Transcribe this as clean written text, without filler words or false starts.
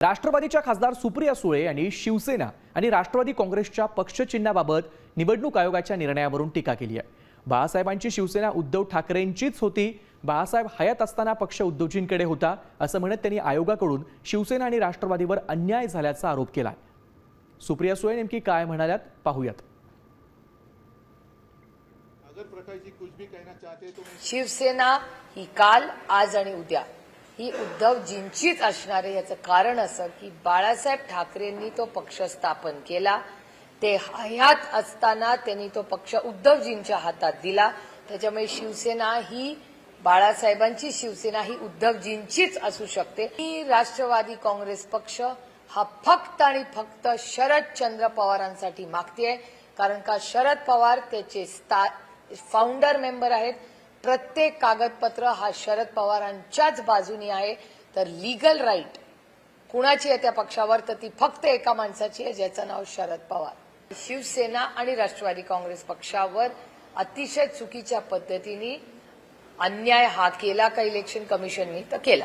राष्ट्रवादीच्या खासदार सुप्रिया सुळे यांनी शिवसेना आणि राष्ट्रवादी काँग्रेसच्या पक्षचिन्हाबाबत निवडणूक आयोगाच्या निर्णयावरून टीका केली आहे। बाळासाहेबांची शिवसेना उद्धव ठाकरेंचीच होती, बाळासाहेब हयात असताना पक्ष उद्धवजींकडे होता असं म्हणत त्यांनी आयोगाकडून शिवसेना आणि राष्ट्रवादीवर अन्याय झाल्याचा आरोप केला। सुप्रिया सुळे नेमकी काय म्हणाल्यात पाहूयात। शिवसेना ही काल, आज आणि उद्या ही उद्धवजींचीच असणार आहे। याचं कारण असं की बाळासाहेब ठाकरेंनी तो पक्ष स्थापन केला, ते हयात असताना त्यांनी तो पक्ष उद्धवजींच्या हातात दिला। त्याच्यामुळे शिवसेना ही बाळासाहेबांची शिवसेना ही उद्धवजींचीच असू शकते। ही राष्ट्रवादी काँग्रेस पक्ष हा फक्त आणि फक्त शरदचंद्र पवारांसाठी मागतेय, कारण का शरद पवार त्याचे फाउंडर मेंबर आहेत। प्रत्येक कागदपत्र हा शरद पवारांच्याच बाजूनी आहे। तर लीगल राईट कुणाची आहे त्या पक्षावर, तर ती फक्त एका माणसाची आहे, ज्याचं नाव शरद पवार। शिवसेना आणि राष्ट्रवादी काँग्रेस पक्षावर अतिशय चुकीच्या पद्धतीने अन्याय हा केला का इलेक्शन कमिशननी, तर केला।